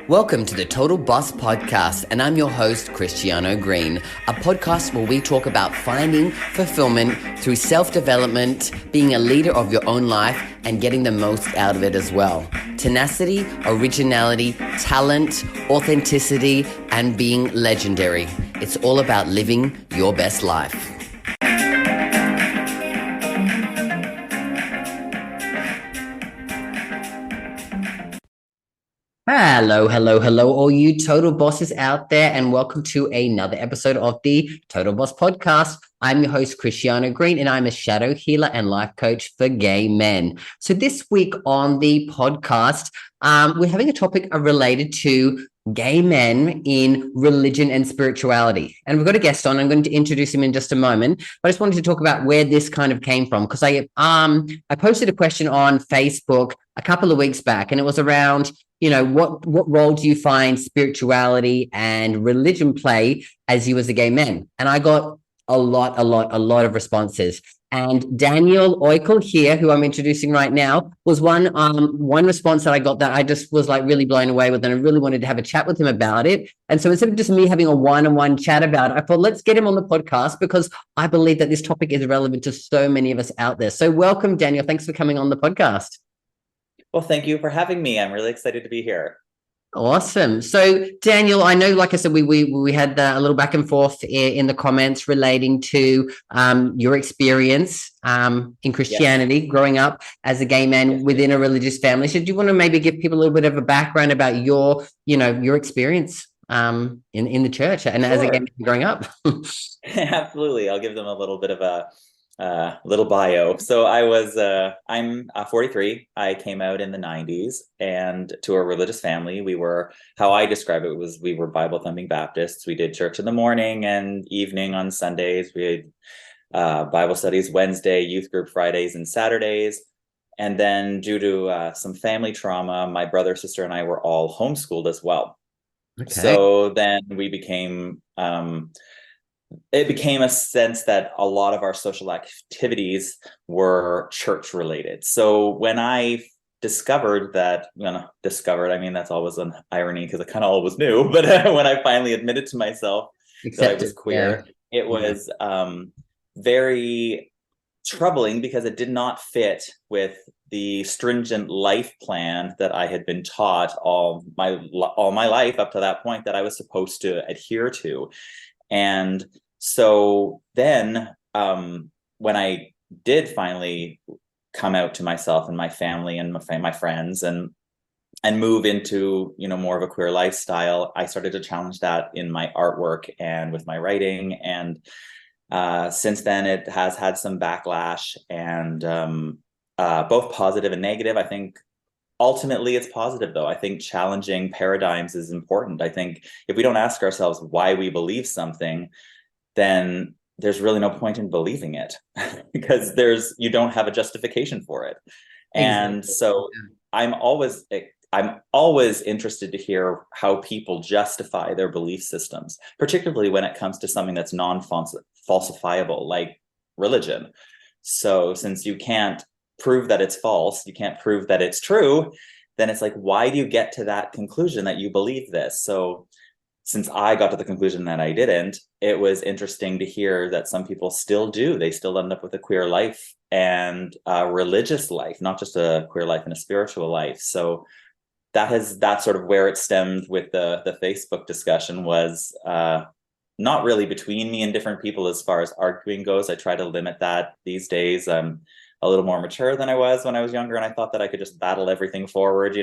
Welcome to the Total Boss Podcast, and I'm your host, Cristiano Green, a podcast where we talk about finding fulfillment through self-development, being a leader of your own life, and getting the most out of it as well. Tenacity, originality, talent, authenticity, and being legendary. It's all about living your best life. Hello, all you total bosses out there, and welcome to another episode of the Total Boss Podcast. I'm your host, Cristiano Green, and I'm a shadow healer and life coach for gay men. So this week on the podcast, we're having a topic related to gay men in religion and spirituality. And we've got a guest on. I'm going to introduce him in just a moment, but I just wanted to talk about where this kind of came from, because I posted a question on Facebook a couple of weeks back, and it was around, what role do you find spirituality and religion play as you as a gay man? And I got a lot of responses. And Daniel Oikel here, who I'm introducing right now, was one response that I got that I just was like really blown away with, and I really wanted to have a chat with him about it. And so instead of just me having a one-on-one chat about it, I thought, let's get him on the podcast, because I believe that this topic is relevant to so many of us out there. So welcome, Daniel. Thanks for coming on the podcast. Well, thank you for having me. I'm really excited to be here. Awesome. So, Daniel, I know, like I said, we had a little back and forth in the comments relating to your experience in Christianity, growing up as a gay man within a religious family. So, do you want to maybe give people a little bit of a background about your experience in the church and as a gay man growing up? Absolutely. I'll give them a little bit of a little bio. So I'm 43. I came out in the 90s and to a religious family. We were, how I describe it was, we were Bible thumping Baptists. We did church in the morning and evening on Sundays. We had Bible studies Wednesday, youth group Fridays and Saturdays. And then due to some family trauma, my brother, sister, and I were all homeschooled as well. Okay. So then we became it became a sense that a lot of our social activities were church related. So when I discovered that, I mean, that's always an irony because I kind of always knew, but when I finally admitted to myself that I was queer, it was very troubling because it did not fit with the stringent life plan that I had been taught all my life up to that point that I was supposed to adhere to. And so then when I did finally come out to myself and my family and my friends and move into, more of a queer lifestyle, I started to challenge that in my artwork and with my writing. And since then, it has had some backlash, and both positive and negative. I think ultimately it's positive, though. I think challenging paradigms is important. I think if we don't ask ourselves why we believe something, then there's really no point in believing it because you don't have a justification for it. Exactly. And so I'm always interested to hear how people justify their belief systems, particularly when it comes to something that's non-falsifiable, like religion. So since you can't prove that it's false, you can't prove that it's true, then it's like, why do you get to that conclusion that you believe this? So since I got to the conclusion that I didn't, it was interesting to hear that some people still do. They still end up with a queer life and a religious life, not just a queer life and a spiritual life. So that's sort of where it stemmed with the Facebook discussion was not really between me and different people as far as arguing goes. I try to limit that these days. I'm a little more mature than I was when I was younger, and I thought that I could just battle everything forward,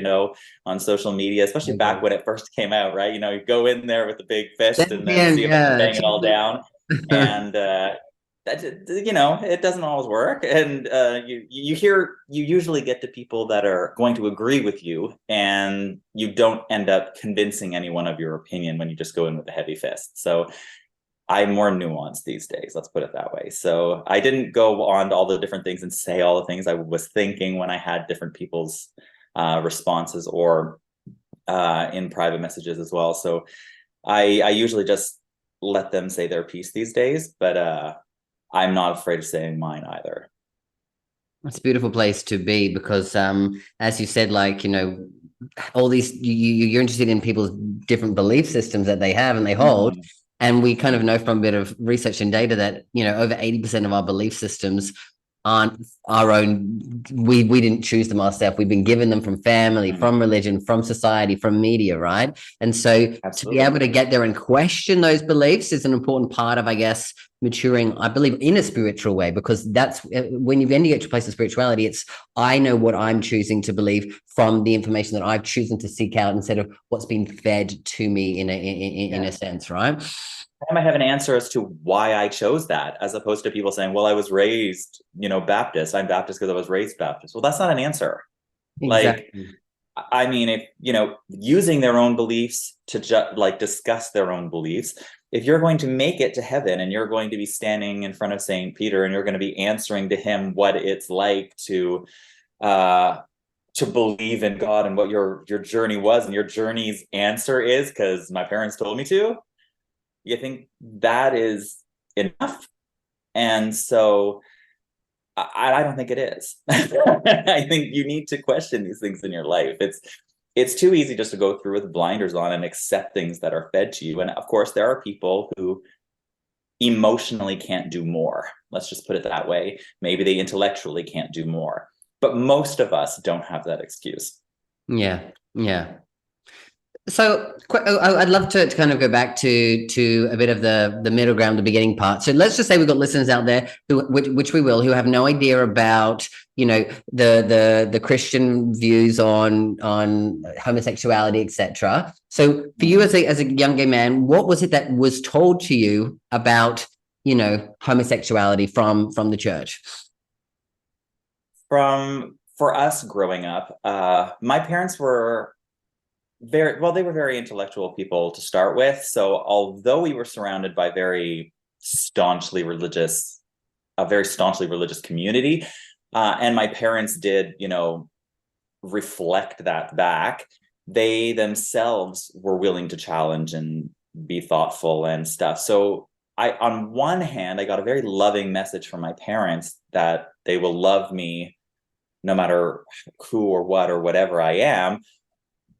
on social media, especially back when it first came out, right? You go in there with the big fist and then see if I can bang it all down, and that it doesn't always work. And you usually get to people that are going to agree with you, and you don't end up convincing anyone of your opinion when you just go in with a heavy fist. So I'm more nuanced these days, let's put it that way. So I didn't go on to all the different things and say all the things I was thinking when I had different people's responses or in private messages as well. So I usually just let them say their piece these days, but I'm not afraid of saying mine either. It's a beautiful place to be because, as you said, all these you're interested in people's different belief systems that they have and they hold. Mhm. And we kind of know from a bit of research and data that, over 80% of our belief systems aren't our own. We didn't choose them ourselves. We've been given them from family, Mhm. from religion, from society, from media, right? And so to be Absolutely. able to get there and question those beliefs is an important part of, I guess, maturing, I believe, in a spiritual way, because that's when you then get to a place of spirituality, it's I know what I'm choosing to believe from the information that I've chosen to seek out instead of what's been fed to me in a sense, right? I might have an answer as to why I chose that, as opposed to people saying, well, I was raised, Baptist. I'm Baptist because I was raised Baptist. Well, that's not an answer. Like, Exactly. I mean, if, using their own beliefs to discuss their own beliefs, if you're going to make it to heaven and you're going to be standing in front of St. Peter and you're going to be answering to him what it's like uh, to believe in God and what your journey was, and your journey's answer is because my parents told me to, you think that is enough? And so I don't think it is. I think you need to question these things in your life. It's too easy just to go through with blinders on and accept things that are fed to you. And of course, there are people who emotionally can't do more. Let's just put it that way. Maybe they intellectually can't do more. But most of us don't have that excuse. Yeah, yeah. So I'd love to kind of go back to a bit of the middle ground, the beginning part. So let's just say we've got listeners out there which we will, who have no idea about the Christian views on homosexuality, etc. So for you as a young gay man, what was it that was told to you about homosexuality from the church? For us growing up, my parents were they were very intellectual people to start with. So although we were surrounded by a very staunchly religious community, and my parents did, reflect that back, they themselves were willing to challenge and be thoughtful and stuff. So on one hand, I got a very loving message from my parents that they will love me no matter who or what or whatever I am,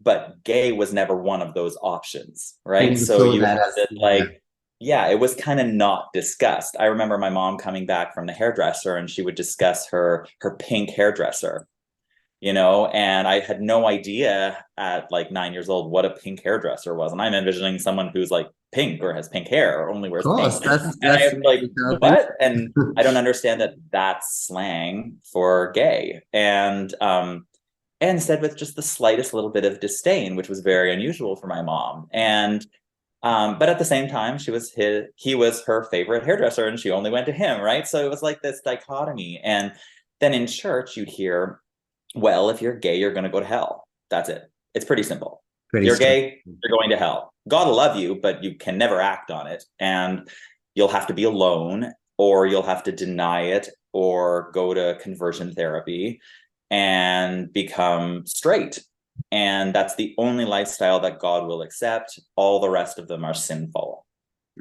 but gay was never one of those options, right? And you So saw you that had as this yeah, it was kind of not discussed. I remember my mom coming back from the hairdresser and she would discuss her pink hairdresser, and I had no idea at like 9 years old what a pink hairdresser was. And I'm envisioning someone who's like pink or has pink hair or only of wears course pink. And that's I'm like, the thing. what? And I don't understand that that's slang for gay. And said with just the slightest little bit of disdain, which was very unusual for my mom. And but at the same time, he was her favorite hairdresser, and she only went to him, right? So it was like this dichotomy. And then in church, you'd hear, well, if you're gay, you're going to go to hell. That's it. It's pretty simple. Pretty You're straight. gay, you're going to hell. God will love you, but you can never act on it. And you'll have to be alone, or you'll have to deny it, or go to conversion therapy and become straight. And that's the only lifestyle that God will accept. All the rest of them are sinful.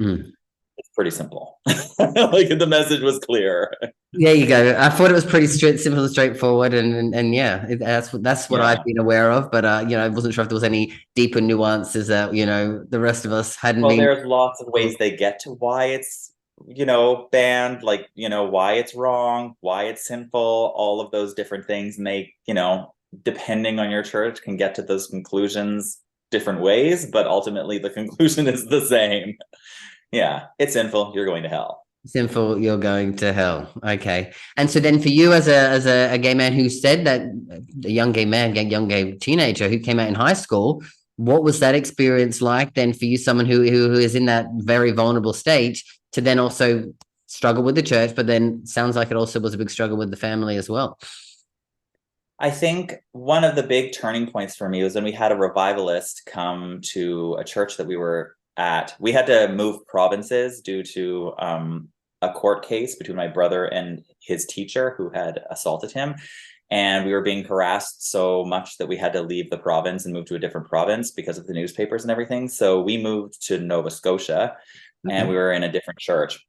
Mm. It's pretty simple. Like the message was clear. There you go. I thought it was pretty simple and straightforward, and yeah, that's what I've Yeah. been aware of. But I wasn't sure if there was any deeper nuances that the rest of us hadn't Well, been. there's lots of ways they get to why it's, banned, like, why it's wrong, why it's sinful, all of those different things. And they, depending on your church, can get to those conclusions different ways, but ultimately the conclusion is the same. Yeah, it's sinful, you're going to hell. Sinful, you're going to hell. Okay. And so then for you as a gay man who said that, a young gay man, young gay teenager who came out in high school, what was that experience like then for you, someone who is in that very vulnerable stage, to then also struggle with the church, but then sounds like it also was a big struggle with the family as well. I think one of the big turning points for me was when we had a revivalist come to a church that we were at. We had to move provinces due to a court case between my brother and his teacher who had assaulted him. And we were being harassed so much that we had to leave the province and move to a different province because of the newspapers and everything. So we moved to Nova Scotia, and we were in a different church.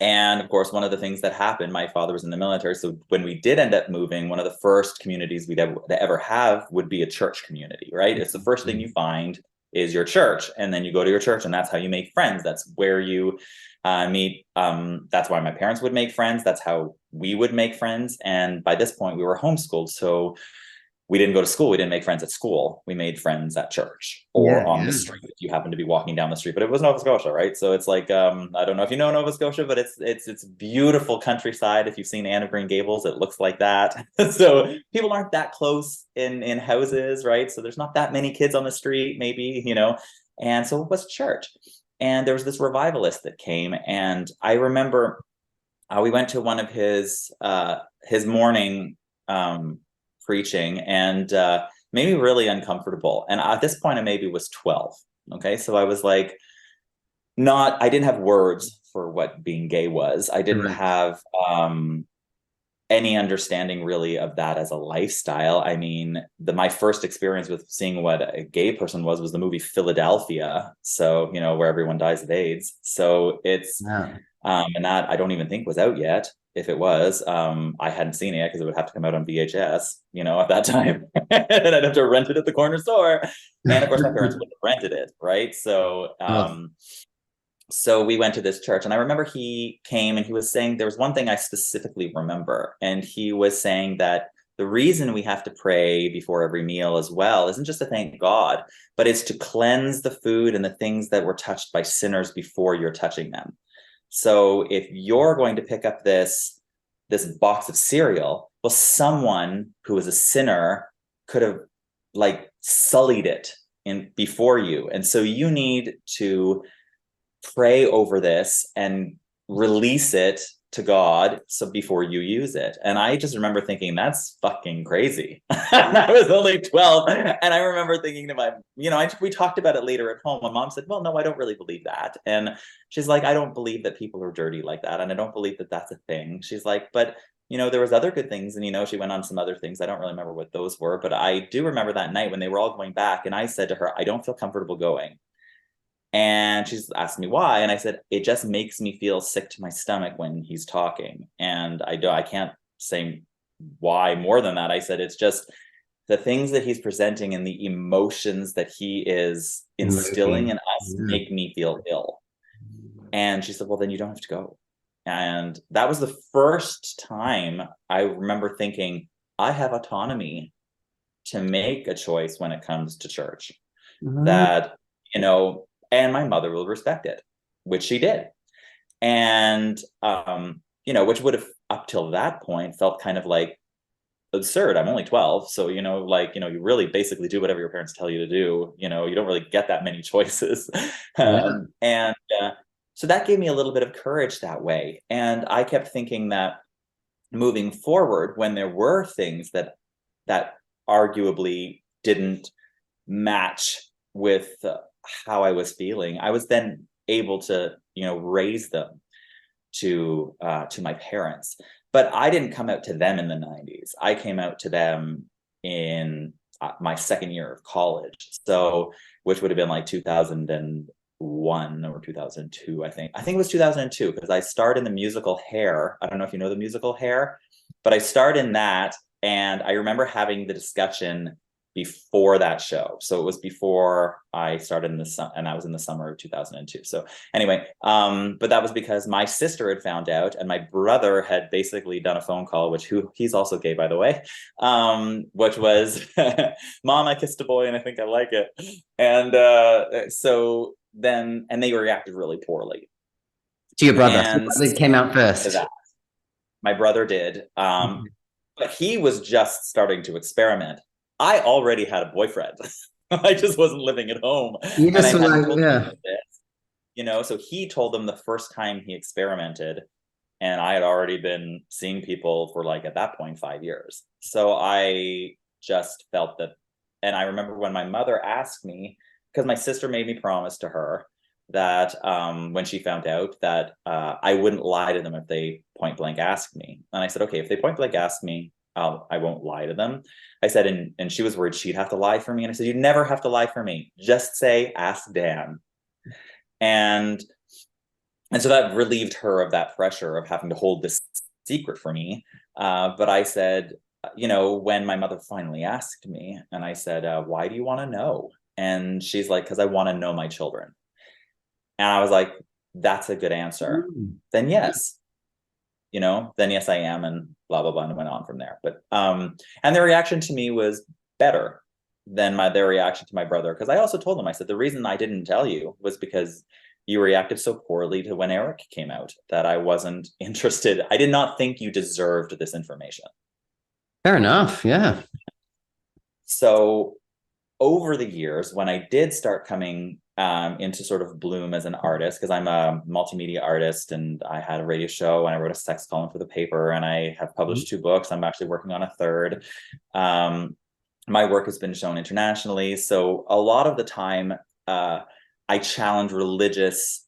And of course, one of the things that happened, my father was in the military. So when we did end up moving, one of the first communities we'd ever have would be a church community, right? It's the first thing you find is your church. And then you go to your church, and that's how you make friends. That's where you meet. That's why my parents would make friends. That's how we would make friends. And by this point, we were homeschooled. So we didn't go to school. We didn't make friends at school. We made friends at church or on the street if you happen to be walking down the street. But it was Nova Scotia, right? So it's like I don't know if you know Nova Scotia, but it's beautiful countryside. If you've seen Anne of Green Gables, it looks like that. So people aren't that close in houses, right? So there's not that many kids on the street, maybe, you know. And so it was church. And there was this revivalist that came, and I remember we went to one of his morning preaching, and made me really uncomfortable. And at this point, I maybe was 12. Okay. So I was like, I didn't have words for what being gay was. I didn't have any understanding really of that as a lifestyle. I mean, my first experience with seeing what a gay person was the movie Philadelphia. So, you know, where everyone dies of AIDS. So it's, and that I don't even think was out yet. If it was, I hadn't seen it yet because it would have to come out on VHS, you know, at that time. And I'd have to rent it at the corner store. And of course, my parents wouldn't have rented it, right? So, so we went to this church, and I remember he came and he was saying, there was one thing I specifically remember. And he was saying that the reason we have to pray before every meal as well isn't just to thank God, but it's to cleanse the food and the things that were touched by sinners before you're touching them. So if you're going to pick up this box of cereal, well, someone who is a sinner could have like sullied it before you. And so you need to pray over this and release it to God so before you use it. And I just remember thinking, that's fucking crazy. I was only 12. And I remember thinking to we talked about it later at home. My mom said, well, no, I don't really believe that. And she's like, I don't believe that people are dirty like that. And I don't believe that that's a thing. She's like, but you know, there was other good things. And, you know, she went on some other things. I don't really remember what those were, but I do remember that night when they were all going back. And I said to her, I don't feel comfortable going. And she's asked me why. And I said, it just makes me feel sick to my stomach when he's talking. And I can't say why more than that. I said, it's just the things that he's presenting and the emotions that he is instilling in us make me feel ill. And she said, well, then you don't have to go. And that was the first time I remember thinking, I have autonomy to make a choice when it comes to church. That, you know, and my mother will respect it, which she did. And, you know, which would have up till that point felt kind of like absurd. I'm only 12. So, you know, like, you know, you really basically do whatever your parents tell you to do. You know, you don't really get that many choices. And so that gave me a little bit of courage that way. And I kept thinking that moving forward, when there were things that arguably didn't match with how I was feeling, I was then able to, you know, raise them to my parents. But I didn't come out to them in the 90s. I came out to them in my second year of college. So, which would have been like 2001 or 2002, I think. I think it was 2002 because I starred in the musical Hair. I don't know if you know the musical Hair, but I starred in that. And I remember having the discussion before that show. So it was before I started and I was in the summer of 2002. So anyway, but that was because my sister had found out and my brother had basically done a phone call, he's also gay, by the way, which was, Mom, I kissed a boy and I think I like it. And so then, and they reacted really poorly. To your brother? And it came out first. My brother did. But he was just starting to experiment. I already had a boyfriend. I just wasn't living at home. You just you know, so he told them the first time he experimented, and I had already been seeing people for like at that point 5 years. So I just felt that, and I remember when my mother asked me, because my sister made me promise to her that when she found out that I wouldn't lie to them if they point blank asked me. And I said, okay, if they point blank ask me, I won't lie to them. I said, and she was worried she'd have to lie for me. And I said, you never have to lie for me. Just say, ask Dan. And And so that relieved her of that pressure of having to hold this secret for me. But I said, when my mother finally asked me, and I said, why do you want to know? And she's like, because I want to know my children. And I was like, that's a good answer. Then yes, then yes, I am, and blah, blah, blah, and went on from there. But, and their reaction to me was better than their reaction to my brother. Because I also told them, I said, the reason I didn't tell you was because you reacted so poorly to when Eric came out that I wasn't interested. I did not think you deserved this information. Fair enough. Yeah. So over the years, when I did start coming into sort of bloom as an artist, because I'm a multimedia artist and I had a radio show and I wrote a sex column for the paper and I have published 2 books. I'm actually working on a third. My work has been shown internationally. So a lot of the time, I challenge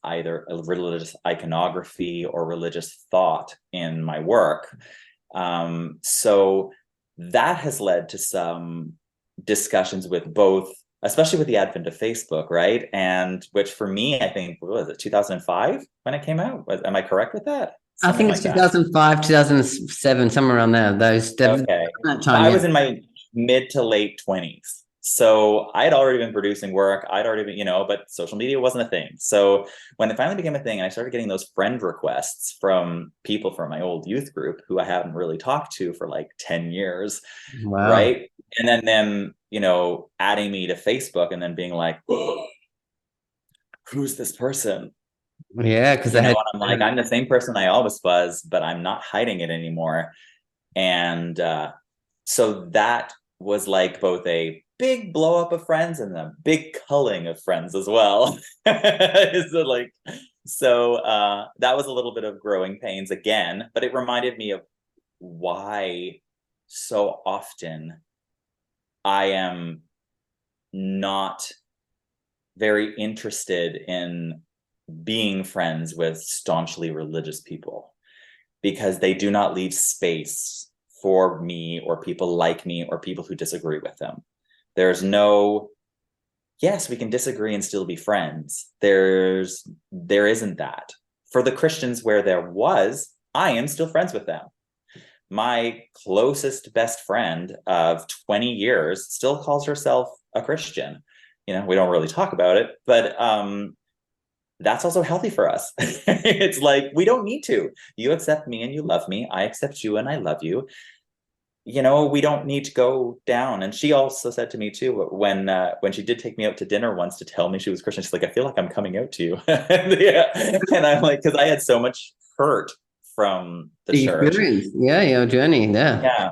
either religious iconography or religious thought in my work. So that has led to some discussions with both, especially with the advent of Facebook, right? And which for me, I think, what was it, 2005 when it came out? Am I correct with that? Something I think it's 2005, 2007, somewhere around there. Okay. That time, I was in my mid to late 20s. So I'd already been producing work. I'd already been, but social media wasn't a thing. So when it finally became a thing and I started getting those friend requests from people from my old youth group who I haven't really talked to for like 10 years, wow. Right? And then them, adding me to Facebook and then being like, who's this person? Yeah, because I'm like, I'm the same person I always was, but I'm not hiding it anymore. And so that was like both a big blow up of friends and a big culling of friends as well. So that was a little bit of growing pains again, but it reminded me of why so often I am not very interested in being friends with staunchly religious people, because they do not leave space for me or people like me or people who disagree with them. There's no, yes, we can disagree and still be friends. There isn't that. For the Christians where there was, I am still friends with them. My closest best friend of 20 years still calls herself a Christian. We don't really talk about it, but that's also healthy for us. It's like, we don't need to. You accept me and you love me. I accept you and I love you. We don't need to go down. And she also said to me too, when she did take me out to dinner once to tell me she was Christian, she's like, I feel like I'm coming out to you. Yeah. And I'm like, because I had so much hurt from the church. Yeah, your journey there. Yeah.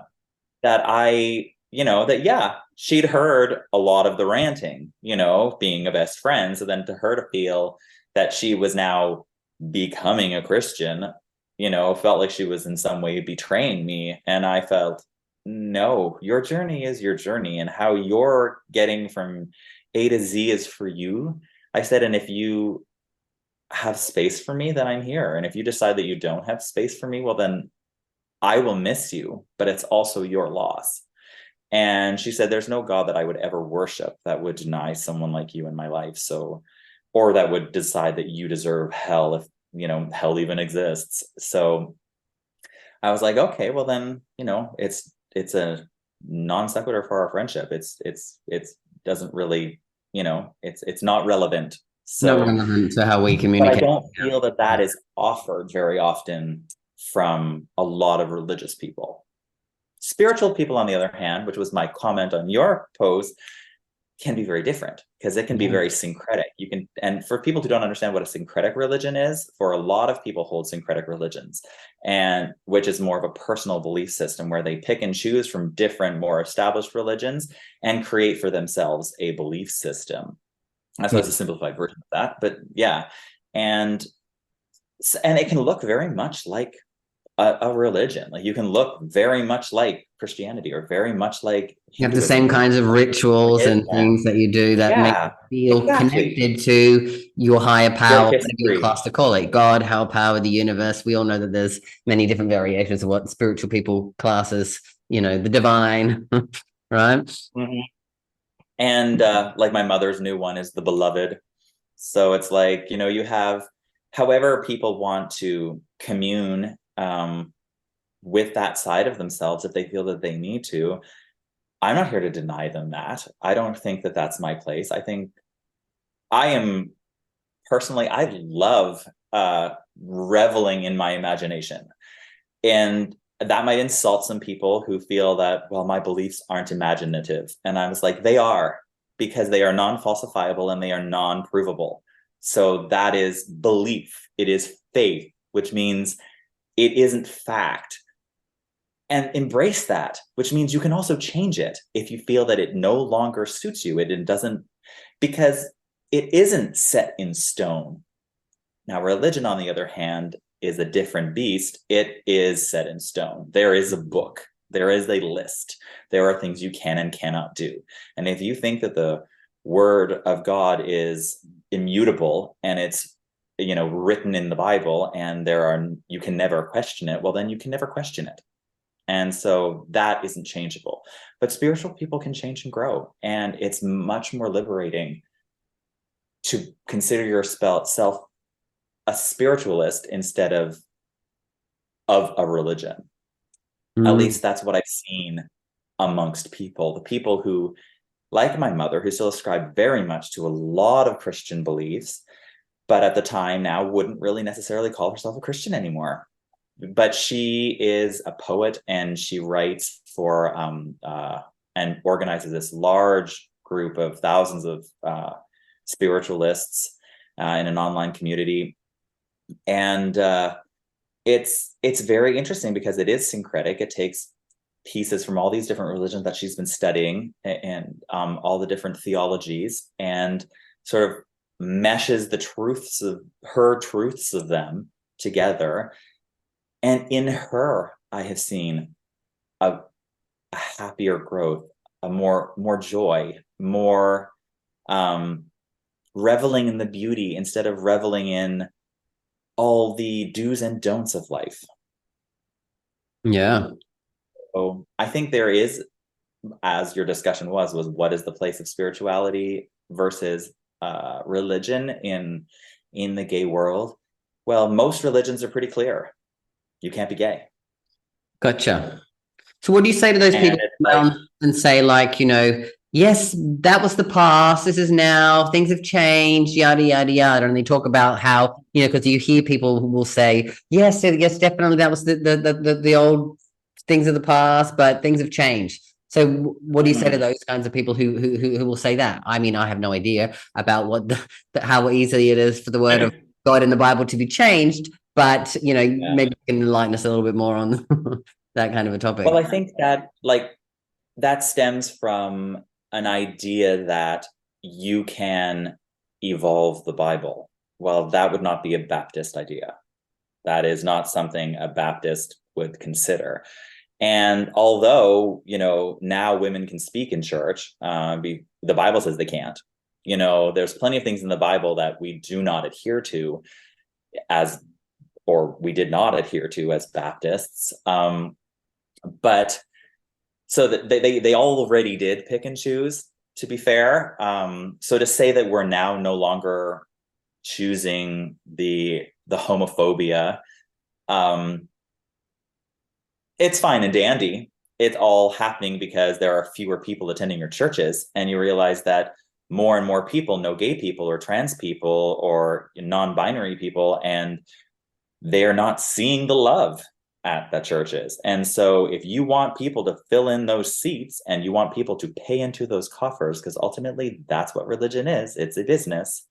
That she'd heard a lot of the ranting, being a best friend. So then to her to feel that she was now becoming a Christian, felt like she was in some way betraying me. And I felt, no, your journey is your journey, and how you're getting from A to Z is for you. I said, and if you have space for me, then I'm here. And if you decide that you don't have space for me, well, then I will miss you, but it's also your loss. And she said, there's no God that I would ever worship that would deny someone like you in my life. So, or that would decide that you deserve hell if, hell even exists. So I was like, okay, well then, it's a non sequitur for our friendship. It doesn't really, it's not relevant. So not relevant to how we communicate. But I don't feel that is offered very often from a lot of religious people. Spiritual people, on the other hand, which was my comment on your post, can be very different, because it can be very syncretic. And for people who don't understand what a syncretic religion is, for a lot of people hold syncretic religions, and which is more of a personal belief system where they pick and choose from different, more established religions and create for themselves a belief system. I suppose a simplified version of that, but yeah. And it can look very much like a religion. Like, you can look very much like Christianity, or very much like you have the same kinds of rituals and things that you do that make you feel connected to your higher power, whatever you class to call it, God, higher power, the universe. We all know that there's many different variations of what spiritual people classes, the divine, right? Mm-hmm. And like my mother's new one is the beloved. So it's like, you have however people want to commune with that side of themselves, if they feel that they need to, I'm not here to deny them that. I don't think that that's my place. I think I am personally, I love reveling in my imagination. And that might insult some people who feel that, well, my beliefs aren't imaginative. And I was like, they are, because they are non-falsifiable and they are non-provable. So that is belief. It is faith, which means it isn't fact. And embrace that, which means you can also change it if you feel that it no longer suits you. It doesn't, because it isn't set in stone. Now, religion, on the other hand, is a different beast. It is set in stone. There is a book. There is a list. There are things you can and cannot do. And if you think that the word of God is immutable and it's, you know, written in the Bible and you can never question it, well, then you can never question it. And so that isn't changeable. But spiritual people can change and grow. And it's much more liberating to consider yourself a spiritualist instead of a religion. At least that's what I've seen amongst people. The people who, like my mother, who still ascribe very much to a lot of Christian beliefs, but at the time now wouldn't really necessarily call herself a Christian anymore. But she is a poet, and she writes for and organizes this large group of thousands of spiritualists in an online community. And it's very interesting because it is syncretic. It takes pieces from all these different religions that she's been studying and all the different theologies, and sort of meshes the truths of them together. And in her, I have seen a happier growth, a more joy, more reveling in the beauty instead of reveling in all the do's and don'ts of life. Yeah. So I think there is, as your discussion was what is the place of spirituality versus religion in the gay world? Well, most religions are pretty clear. You can't be gay. Gotcha. So what do you say to those people and say, like, you know, yes, that was the past, this is now, things have changed, yada, yada, yada. And they talk about how, you know, because you hear people who will say, yes, definitely, that was the old things of the past, but things have changed. So what do you say to those kinds of people who will say that? I mean, I have no idea about what how easy it is for the word of God in the Bible to be changed, but, you know, maybe you can enlighten us a little bit more on that kind of a topic. Well, I think that that stems from an idea that you can evolve the Bible. Well, that would not be a Baptist idea. That is not something a Baptist would consider. And although, you know, now women can speak in church, the Bible says they can't. You know, there's plenty of things in the Bible that we do not adhere to or we did not adhere to as Baptists. But so that they already did pick and choose, to be fair. So to say that we're now no longer choosing the homophobia, it's fine and dandy. It's all happening because there are fewer people attending your churches, and you realize that more and more people know gay people or trans people or non-binary people, and they are not seeing the love at the churches. And so if you want people to fill in those seats and you want people to pay into those coffers, because ultimately that's what religion is, it's a business.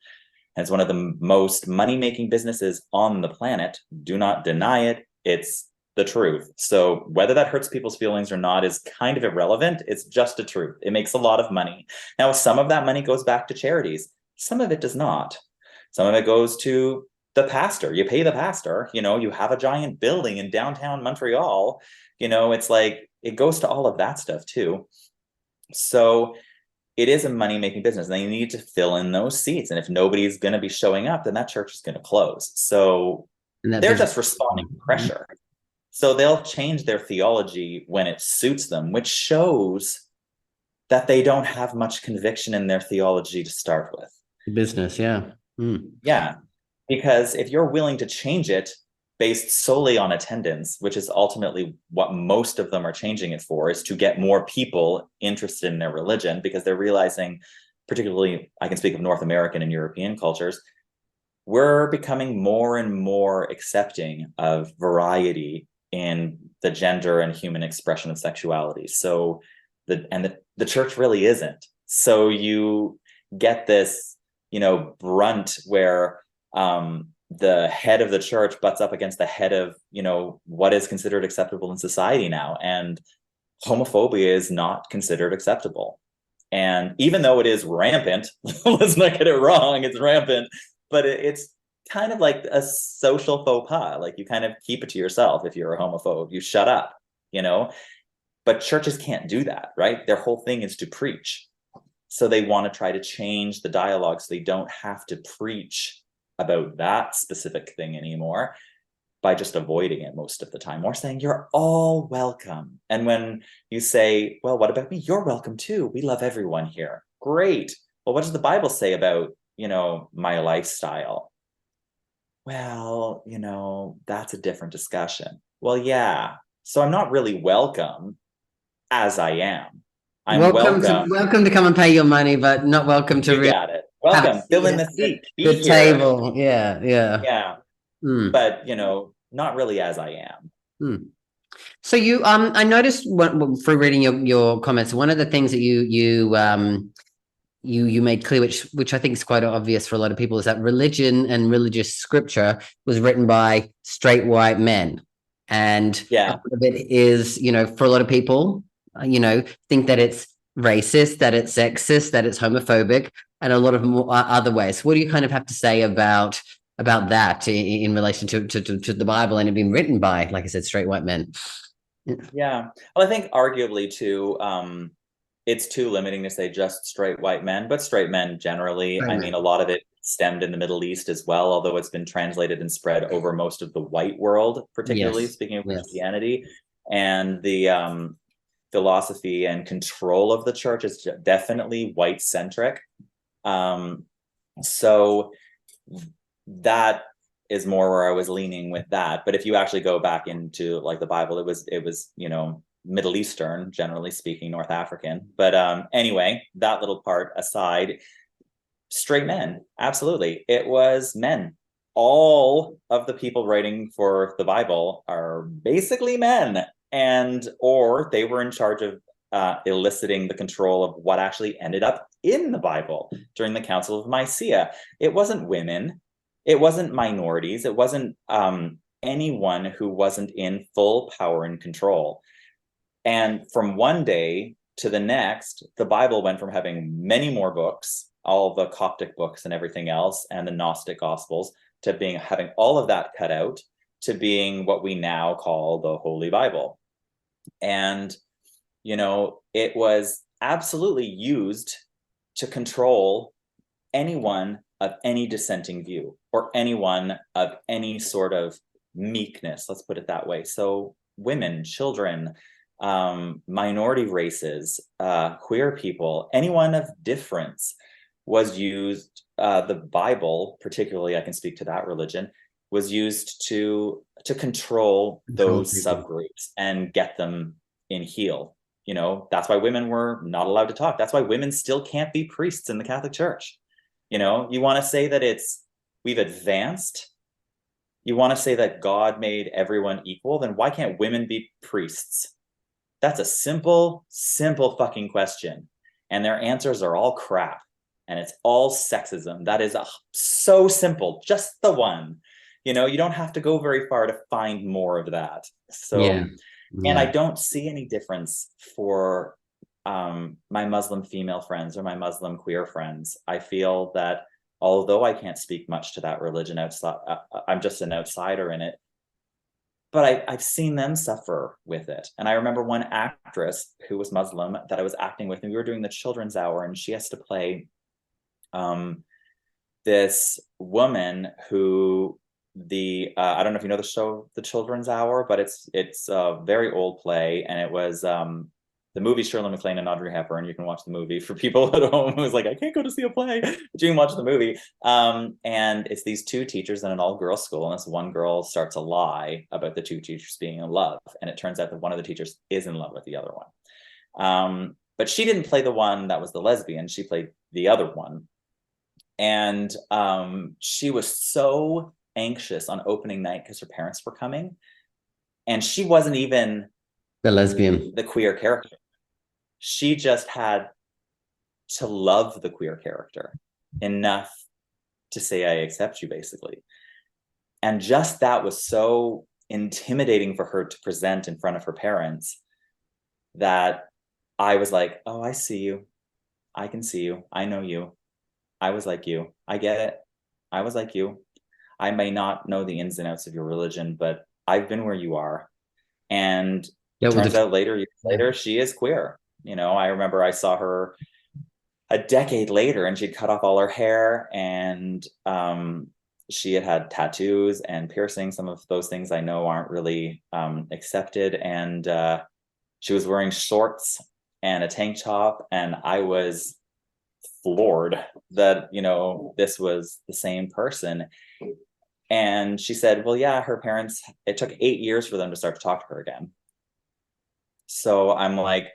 And it's one of the most money-making businesses on the planet. Do not deny it. It's the truth. So whether that hurts people's feelings or not is kind of irrelevant. It's just a truth. It makes a lot of money. Now, some of that money goes back to charities. Some of it does not. Some of it goes to the pastor. You pay the pastor, you know, you have a giant building in downtown Montreal, you know, it's like, it goes to all of that stuff too. So it is a money-making business, and they need to fill in those seats. And if nobody's going to be showing up, then that church is going to close. So they're just responding to pressure. So they'll change their theology when it suits them, which shows that they don't have much conviction in their theology to start with. Business, yeah. Yeah. Because if you're willing to change it based solely on attendance, which is ultimately what most of them are changing it for, is to get more people interested in their religion, because they're realizing, particularly I can speak of North American and European cultures, we're becoming more and more accepting of variety in the gender and human expression of sexuality. So the church really isn't. So you get this, brunt where the head of the church butts up against the head of, what is considered acceptable in society now. And homophobia is not considered acceptable. And even though it is rampant, let's not get it wrong, it's rampant, but it's kind of like a social faux pas. Like, you kind of keep it to yourself. If you're a homophobe, you shut up, but churches can't do that, right? Their whole thing is to preach. So they want to try to change the dialogue so they don't have to preach about that specific thing anymore, by just avoiding it most of the time, or saying you're all welcome. And when you say, well, what about me? You're welcome too. We love everyone here. Great. Well, what does the Bible say about, my lifestyle? Well, that's a different discussion. Well, yeah. So I'm not really welcome as I am. I'm welcome to come and pay your money, but not welcome to really got it. Welcome. Fill in the seat. Be the here. Table. Yeah. Yeah. But not really as I am. So you I noticed through reading your comments, one of the things that you made clear, which I think is quite obvious for a lot of people, is that religion and religious scripture was written by straight white men. And a lot of it is, for a lot of people, think that it's racist, that it's sexist, that it's homophobic, and a lot of other ways. What do you kind of have to say about that in relation to the Bible and it being written by, like I said, straight white men? Yeah. Well, I think arguably too, it's too limiting to say just straight white men, but straight men generally. I mean, a lot of it stemmed in the Middle East as well, although it's been translated and spread over most of the white world, particularly speaking of Christianity. And the philosophy and control of the church is definitely white centric. So that is more where I was leaning with that. But if you actually go back into like the Bible, it was Middle Eastern, generally speaking, North African. But anyway, that little part aside, straight men, absolutely. It was men. All of the people writing for the Bible are basically men, or they were in charge of eliciting the control of what actually ended up in the Bible during the Council of Nicaea. It wasn't women. It wasn't minorities. It wasn't anyone who wasn't in full power and control. And from one day to the next, the Bible went from having many more books, all the Coptic books and everything else, and the Gnostic Gospels, to having all of that cut out, to being what we now call the Holy Bible. And, it was absolutely used to control anyone of any dissenting view, or anyone of any sort of meekness, let's put it that way. So women, children, minority races, queer people, anyone of difference was used. The Bible, particularly, I can speak to that religion, was used to control those subgroups and get them in heel. That's why women were not allowed to talk. That's why women still can't be priests in the Catholic Church. You want to say that we've advanced. You want to say that God made everyone equal, then why can't women be priests? That's a simple fucking question. And their answers are all crap. And it's all sexism. That is so simple. Just the one. You don't have to go very far to find more of that. So, and I don't see any difference for my Muslim female friends or my Muslim queer friends. I feel that although I can't speak much to that religion outside, I'm just an outsider in it, but I've seen them suffer with it. And I remember one actress who was Muslim that I was acting with, and we were doing the children's hour, and she has to play this woman who I don't know if you know the show The Children's Hour, but it's a very old play, and it was the movie Shirley MacLaine and Audrey Hepburn. You can watch the movie for people at home who's like, I can't go to see a play, but you can watch the movie. And it's these two teachers in an all-girls school, and this one girl starts a lie about the two teachers being in love, and it turns out that one of the teachers is in love with the other one. But she didn't play the one that was the lesbian; she played the other one, and she was so anxious on opening night because her parents were coming, and she wasn't even the lesbian, the queer character. She just had to love the queer character enough to say, I accept you, basically. And just that was so intimidating for her to present in front of her parents that I was like, oh, I see you. I can see you. I know you. I was like you. I get it. I was like you. I may not know the ins and outs of your religion, but I've been where you are. And it turns out years later, she is queer. You know, I remember I saw her a decade later and she'd cut off all her hair, and she had tattoos and piercings. Some of those things I know aren't really accepted. And she was wearing shorts and a tank top, and I was floored that, you know, this was the same person. And she said, well, yeah, her parents, it took 8 years for them to start to talk to her again. So I'm like,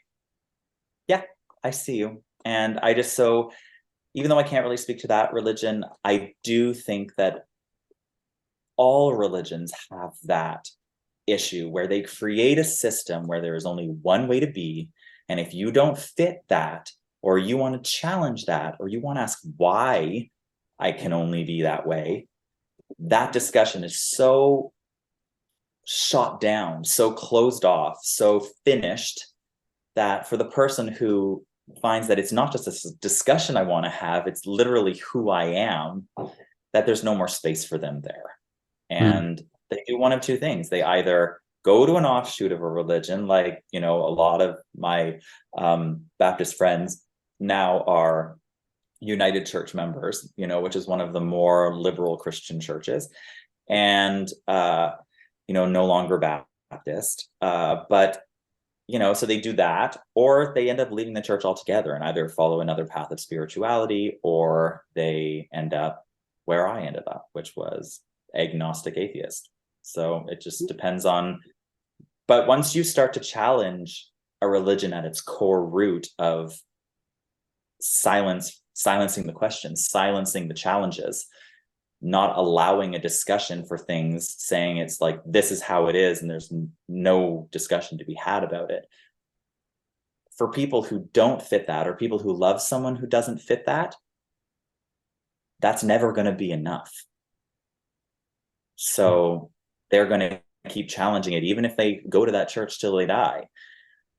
yeah, I see you. And I just, so even though I can't really speak to that religion, I do think that all religions have that issue where they create a system where there is only one way to be. And if you don't fit that, or you want to challenge that, or you want to ask why I can only be that way, that discussion is so shot down, so closed off, so finished, that for the person who finds that it's not just a discussion I want to have, it's literally who I am, that there's no more space for them there. And they do one of two things. They either go to an offshoot of a religion, like, you know, a lot of my Baptist friends now are United Church members, you know, which is one of the more liberal Christian churches, and you know, no longer Baptist, but you know, so they do that, or they end up leaving the church altogether and either follow another path of spirituality, or they end up where I ended up, which was agnostic atheist. So it just depends on, but once you start to challenge a religion at its core root of silencing the questions, silencing the challenges, not allowing a discussion for things, saying it's like, this is how it is, and there's no discussion to be had about it. For people who don't fit that, or people who love someone who doesn't fit that, that's never going to be enough. So they're going to keep challenging it. Even if they go to that church till they die,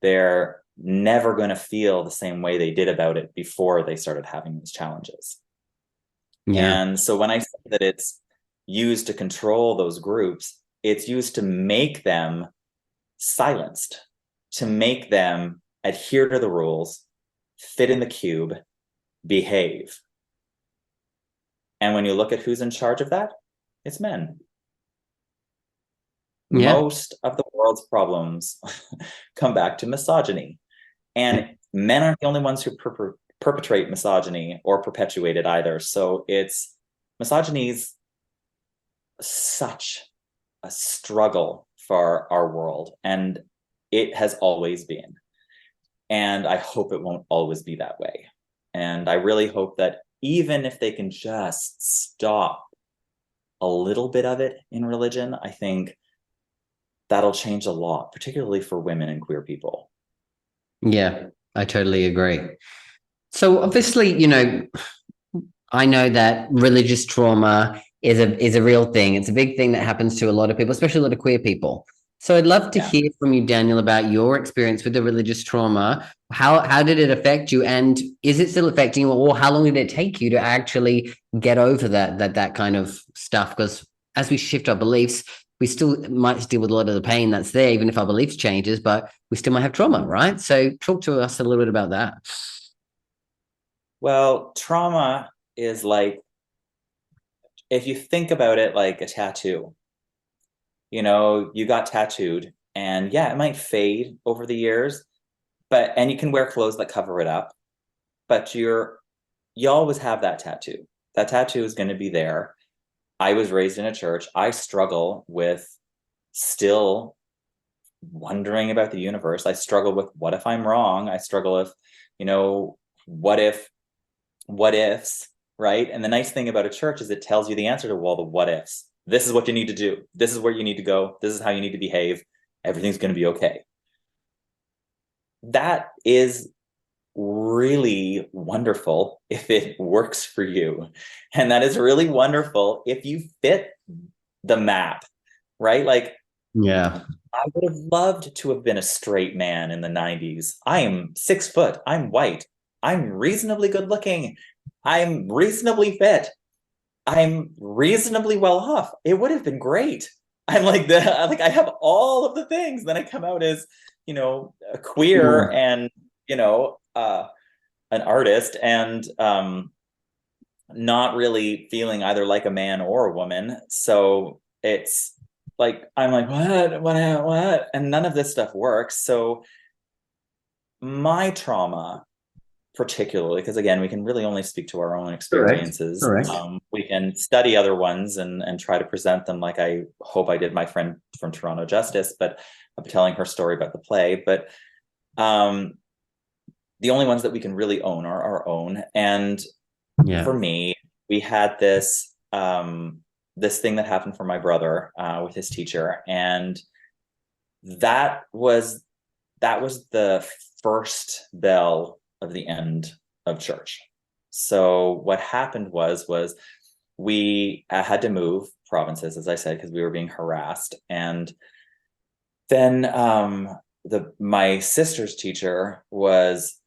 they're never going to feel the same way they did about it before they started having these challenges. Yeah. And so when I say that it's used to control those groups, it's used to make them silenced, to make them adhere to the rules, fit in the cube, behave. And when you look at who's in charge of that, it's men. Yeah. Most of the world's problems come back to misogyny. And men aren't the only ones who perpetrate misogyny or perpetuate it either. So it's, misogyny is such a struggle for our world, and it has always been. And I hope it won't always be that way. And I really hope that even if they can just stop a little bit of it in religion, I think that'll change a lot, particularly for women and queer people. Yeah, I totally agree. So obviously, you know, I know that religious trauma is a real thing. It's a big thing that happens to a lot of people, especially a lot of queer people. So I'd love to hear from you, Daniel, about your experience with the religious trauma. How did it affect you, and is it still affecting you, or how long did it take you to actually get over that kind of stuff? Because as we shift our beliefs, we still might deal with a lot of the pain that's there, even if our beliefs changes, but we still might have trauma, right? So talk to us a little bit about that. Well, trauma is like, if you think about it like a tattoo, you know, you got tattooed, and yeah, it might fade over the years, and you can wear clothes that cover it up, but you always have that tattoo. That tattoo is going to be there. I was raised in a church. I struggle with still wondering about the universe. I struggle with, what if I'm wrong? I struggle with, what ifs, right? And the nice thing about a church is it tells you the answer to all the what ifs. This is what you need to do. This is where you need to go. This is how you need to behave. Everything's going to be okay. That is really wonderful if it works for you. And that is really wonderful if you fit the map, right? Like, yeah, I would have loved to have been a straight man in the 90s. I am 6 foot. I'm white. I'm reasonably good looking. I'm reasonably fit. I'm reasonably well off. It would have been great. I'm like I have all of the things. Then I come out as, a queer and, an artist, and not really feeling either like a man or a woman. So it's like, I'm like, what? And none of this stuff works. So my trauma, particularly, because again, we can really only speak to our own experiences. Correct. We can study other ones and try to present them like I hope I did my friend from Toronto Justice, but I'm telling her story about the play. But the only ones that we can really own are our own. And for me, we had this this thing that happened for my brother with his teacher, and that was the first bell of the end of church. So what happened was we had to move provinces, as I said, because we were being harassed. And then my sister's teacher was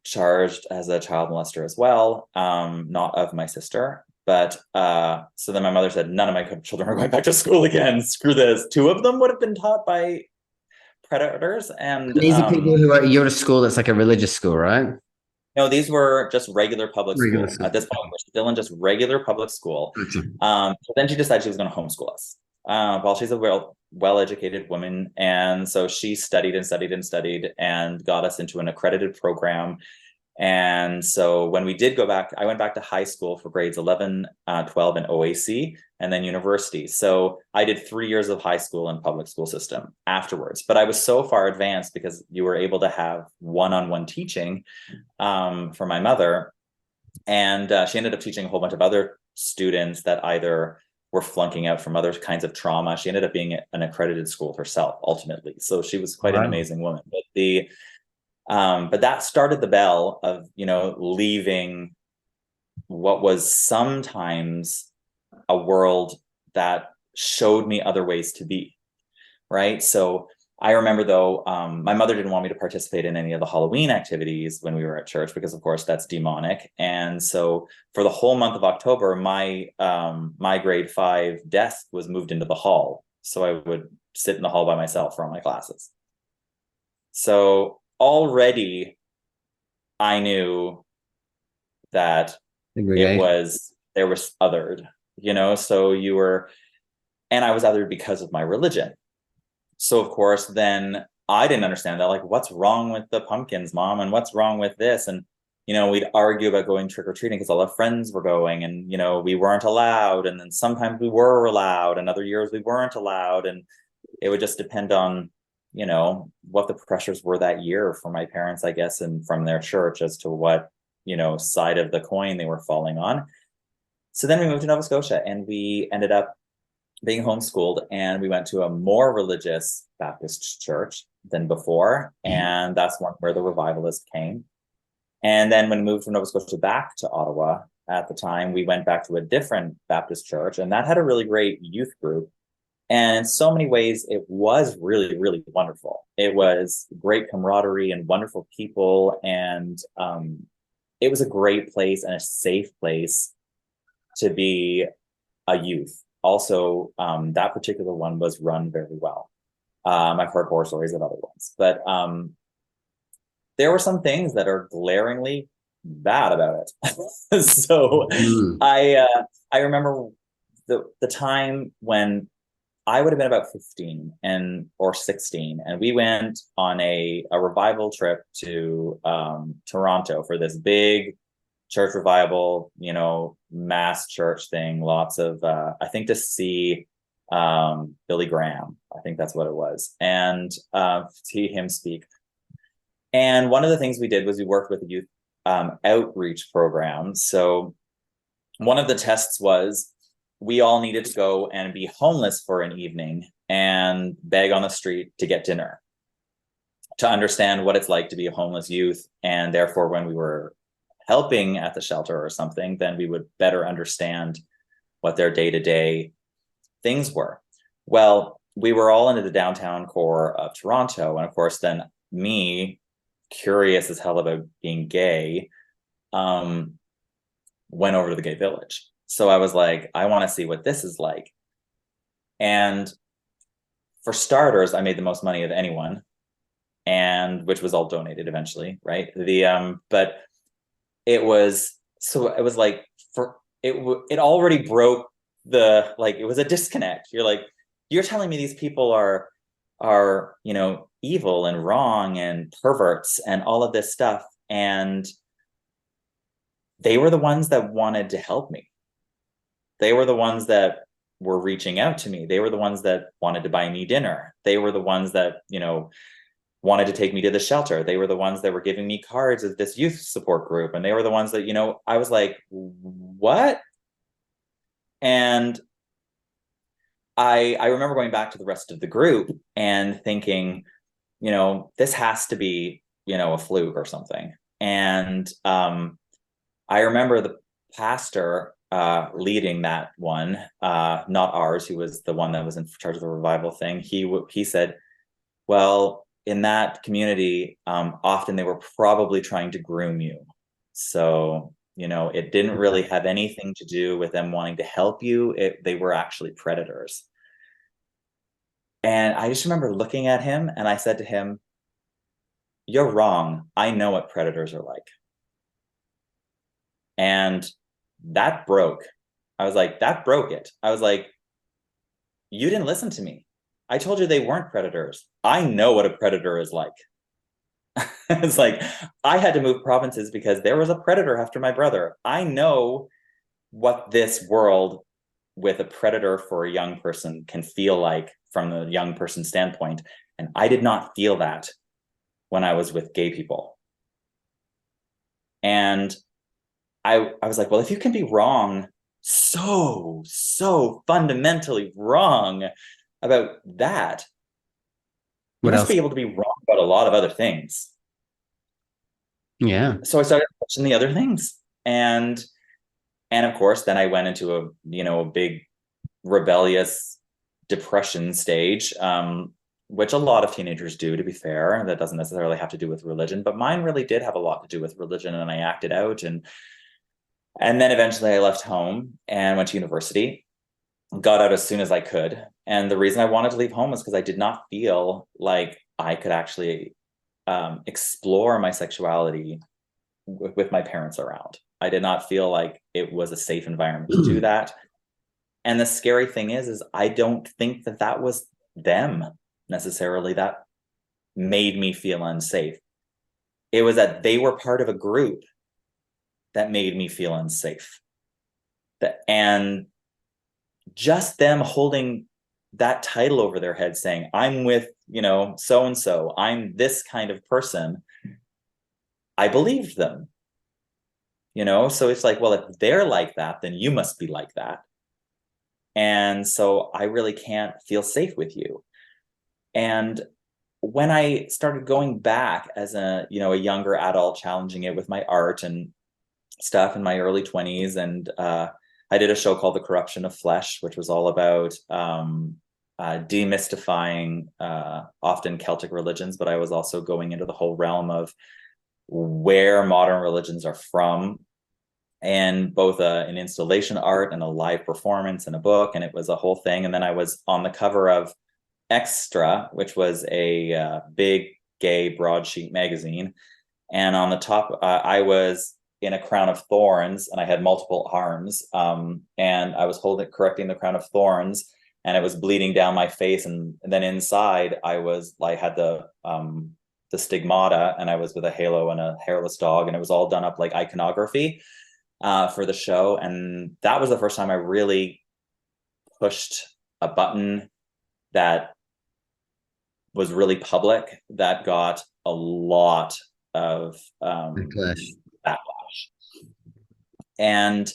charged as a child molester as well, not of my sister. But so then my mother said, none of my children are going back to school again. Screw this. 2 of them would have been taught by predators. And these are people who you're at a school that's like a religious school, right? No, these were just regular public school. At this point, we're still in just regular public school. So then she decided she was going to homeschool us. Well, she's a well-educated woman. And so she studied and got us into an accredited program. And so when we did go back, I went back to high school for grades 11, 12 and OAC, and then university. So I did 3 years of high school and public school system afterwards. But I was so far advanced because you were able to have one-on-one teaching for my mother. And she ended up teaching a whole bunch of other students that either were flunking out from other kinds of trauma. She ended up being an accredited school herself, ultimately. So she was quite an amazing woman. But that started the bell of, leaving what was sometimes a world that showed me other ways to be, right? So I remember, though, my mother didn't want me to participate in any of the Halloween activities when we were at church, because, of course, that's demonic. And so for the whole month of October, my grade 5 desk was moved into the hall. So I would sit in the hall by myself for all my classes. So already I knew that there was othered, so and I was othered because of my religion. So of course, then I didn't understand that, like, what's wrong with the pumpkins, Mom? And what's wrong with this? And, we'd argue about going trick-or-treating because all our friends were going, and, we weren't allowed. And then sometimes we were allowed, and other years we weren't allowed. And it would just depend on, what the pressures were that year for my parents, I guess, and from their church as to what, side of the coin they were falling on. So then we moved to Nova Scotia, and we ended up being homeschooled, and we went to a more religious Baptist church than before. And that's where the revivalist came. And then when we moved from Nova Scotia back to Ottawa, at the time, we went back to a different Baptist church, and that had a really great youth group. And in so many ways, it was really, really wonderful. It was great camaraderie and wonderful people. And it was a great place and a safe place to be a youth. Also, that particular one was run very well. I've heard horror stories of other ones, but there were some things that are glaringly bad about it. So I remember the time when I would have been about 15 or 16, and we went on a revival trip to Toronto for this big church revival, mass church thing. Lots of I think to see Billy Graham. I think that's what it was, and see him speak. And one of the things we did was we worked with a youth outreach program. So one of the tests was we all needed to go and be homeless for an evening and beg on the street to get dinner, to understand what it's like to be a homeless youth. And therefore, when we were helping at the shelter or something, then we would better understand what their day-to-day things were. Well, we were all into the downtown core of Toronto. And of course, then me, curious as hell about being gay, went over to the gay village. So I was like, I want to see what this is like. And for starters, I made the most money of anyone, and which was all donated eventually, right? But it was like it already broke the, like, it was a disconnect. You're telling me these people are evil and wrong and perverts and all of this stuff, and they were the ones that wanted to help me. They were the ones that were reaching out to me. They were the ones that wanted to buy me dinner. They were the ones that, wanted to take me to the shelter. They were the ones that were giving me cards of this youth support group. And they were the ones that, I was like, what? And I remember going back to the rest of the group and thinking, this has to be, a fluke or something. And I remember the pastor leading that one, not ours, who was the one that was in charge of the revival thing. He said, well, in that community, often they were probably trying to groom you. So, it didn't really have anything to do with them wanting to help you. They were actually predators. And I just remember looking at him, and I said to him, you're wrong. I know what predators are like. And that broke. I was like, that broke it. I was like, you didn't listen to me. I told you they weren't predators. I know what a predator is like. It's like, I had to move provinces because there was a predator after my brother. I know what this world with a predator for a young person can feel like from the young person's standpoint. And I did not feel that when I was with gay people. And I was like, well, if you can be wrong, so fundamentally wrong about that, you must be able to be wrong about a lot of other things. Yeah. So I started questioning the other things. And of course, then I went into a big rebellious depression stage, which a lot of teenagers do, to be fair. That doesn't necessarily have to do with religion, but mine really did have a lot to do with religion, and I acted out. And then eventually I left home and went to university, got out as soon as I could. And the reason I wanted to leave home was because I did not feel like I could actually explore my sexuality with my parents around. I did not feel like it was a safe environment to do that. And the scary thing is I don't think that was them necessarily that made me feel unsafe. It was that they were part of a group that made me feel unsafe. And just them holding that title over their head saying, I'm with, so-and-so, I'm this kind of person, I believed them. So it's like, well, if they're like that, then you must be like that. And so I really can't feel safe with you. And when I started going back as a younger adult, challenging it with my art and stuff in my early 20s, and I did a show called The Corruption of Flesh, which was all about demystifying often Celtic religions, but I was also going into the whole realm of where modern religions are from, and both an installation art and a live performance and a book, and it was a whole thing. And then I was on the cover of Extra, which was a big gay broadsheet magazine, and on the top I was in a crown of thorns, and I had multiple arms, and I was correcting the crown of thorns, and it was bleeding down my face. And then inside I had the stigmata, and I was with a halo and a hairless dog, and it was all done up like iconography for the show. And that was the first time I really pushed a button that was really public, that got a lot of backlash. And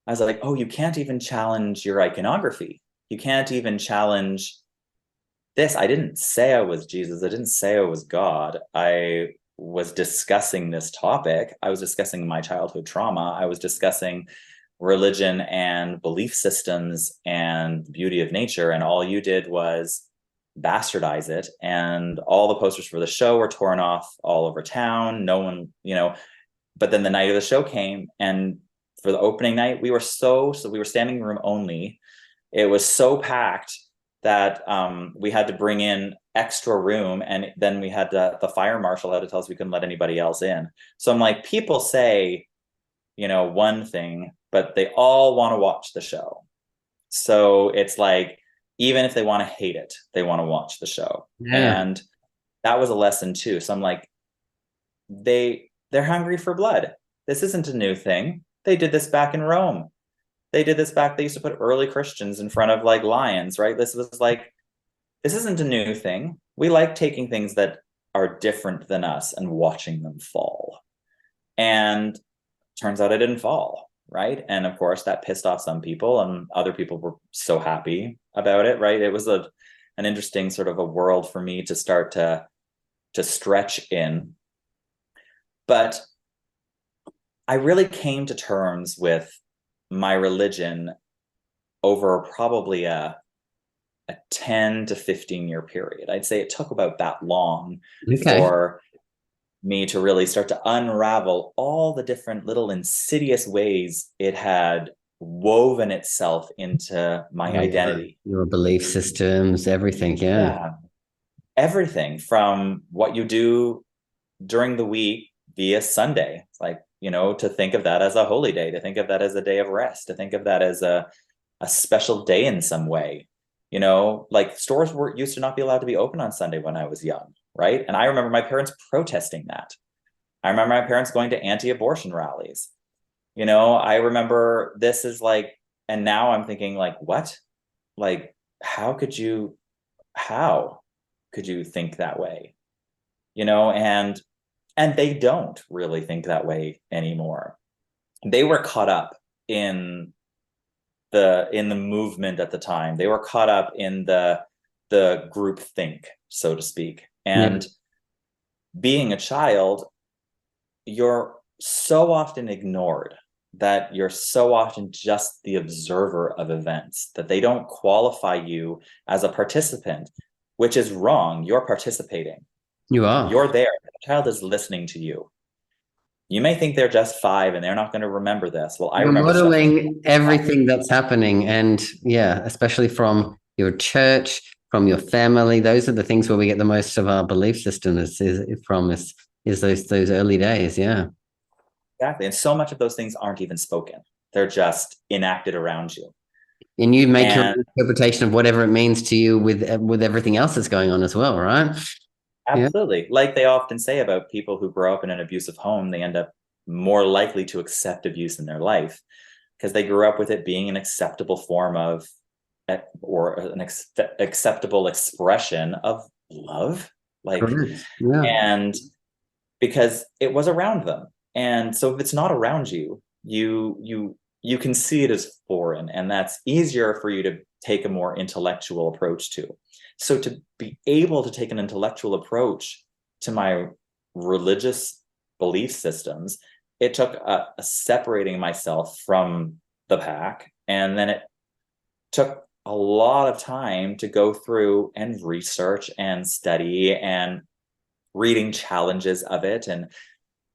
I was like, oh, you can't even challenge your iconography. You can't even challenge this. I didn't say I was Jesus. I didn't say I was God. I was discussing this topic. I was discussing my childhood trauma. I was discussing religion and belief systems and the beauty of nature. And all you did was bastardize it. And all the posters for the show were torn off all over town. No one, but then the night of the show came, and for the opening night, we were we were standing room only. It was so packed that we had to bring in extra room, and then we had the fire marshal had to tell us we couldn't let anybody else in. So I'm like, people say, one thing, but they all want to watch the show. So it's like, even if they want to hate it, they want to watch the show. Yeah. And that was a lesson too. So I'm like, they're hungry for blood. This isn't a new thing. They did this back in Rome. They used to put early Christians in front of like lions, right? This isn't a new thing. We like taking things that are different than us and watching them fall. And turns out it didn't fall, right? And of course that pissed off some people, and other people were so happy about it, right? It was an interesting sort of a world for me to start to stretch in. But I really came to terms with my religion over probably a 10 to 15 year period. I'd say it took about that long for me to really start to unravel all the different little insidious ways it had woven itself into my identity. Your belief systems, everything. Yeah. Everything from what you do during the week via Sunday. It's like, to think of that as a holy day, to think of that as a day of rest, to think of that as a special day in some way. Like stores used to not be allowed to be open on Sunday when I was young, right? And I remember my parents protesting that. I remember my parents going to anti-abortion rallies. I remember this is like, and now I'm thinking like, what? Like, how could you think that way? And they don't really think that way anymore. They were caught up in the movement at the time. They were caught up in the group think, so to speak. And being a child, you're so often ignored, that you're so often just the observer of events, that they don't qualify you as a participant, which is wrong. You're participating. You are. You're there. The child is listening to you. You may think they're just 5 and they're not going to remember this. Well, I remember modeling everything that's happening. And especially from your church, from your family. Those are the things where we get the most of our belief system is those early days. Yeah. Exactly. And so much of those things aren't even spoken. They're just enacted around you. And you make your interpretation of whatever it means to you with everything else that's going on as well, right? Absolutely. Yeah. Like they often say about people who grow up in an abusive home, they end up more likely to accept abuse in their life because they grew up with it being an acceptable form of, or an acceptable expression of love. And because it was around them. And so if it's not around you, you can see it as foreign, and that's easier for you to take a more intellectual approach to. So to be able to take an intellectual approach to my religious belief systems, it took a separating myself from the pack. And then it took a lot of time to go through and research and study and reading challenges of it. And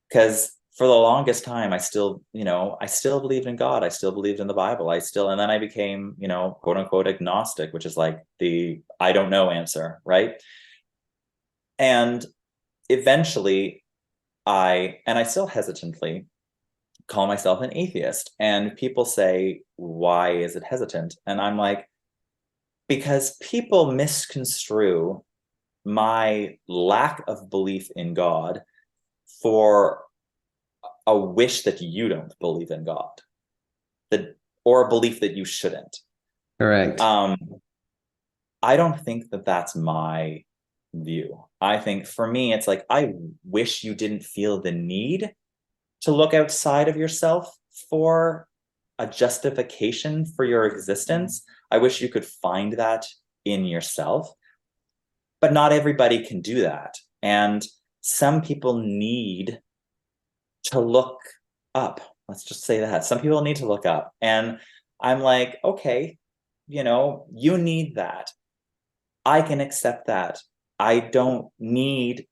because for the longest time, I still believed in God. I still believed in the Bible. And then I became, quote unquote, agnostic, which is like the I don't know answer, right? And eventually I still hesitantly call myself an atheist. And people say, why is it hesitant? And I'm like, because people misconstrue my lack of belief in God for a wish that you don't believe in God, or a belief that you shouldn't. Correct. I don't think that that's my view. I think for me, it's like, I wish you didn't feel the need to look outside of yourself for a justification for your existence. I wish you could find that in yourself, but not everybody can do that. And some people need to look up. Let's just say that. Some people need to look up. And I'm like, okay, you need that. I can accept that. I don't need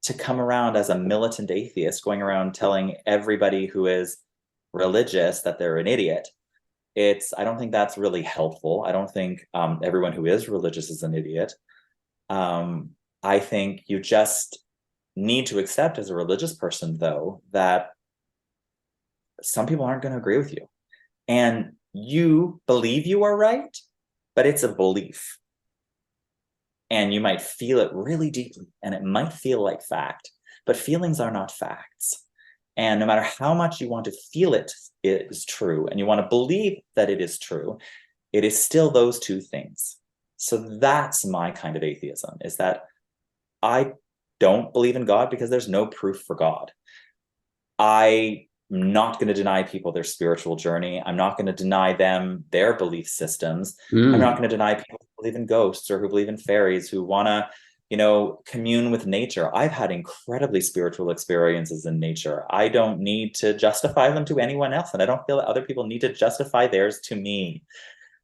to come around as a militant atheist going around telling everybody who is religious that they're an idiot. I don't think that's really helpful. I don't think everyone who is religious is an idiot. I think you just need to accept as a religious person, though, that some people aren't going to agree with you. And you believe you are right, but it's a belief. And you might feel it really deeply, and it might feel like fact, but feelings are not facts. And no matter how much you want to feel it is true, and you want to believe that it is true, it is still those two things. So that's my kind of atheism, is that I don't believe in God because there's no proof for God. I'm not going to deny people their spiritual journey. I'm not going to deny them their belief systems. I'm not going to deny people who believe in ghosts or who believe in fairies, who want to, commune with nature. I've had incredibly spiritual experiences in nature. I don't need to justify them to anyone else, and I don't feel that other people need to justify theirs to me.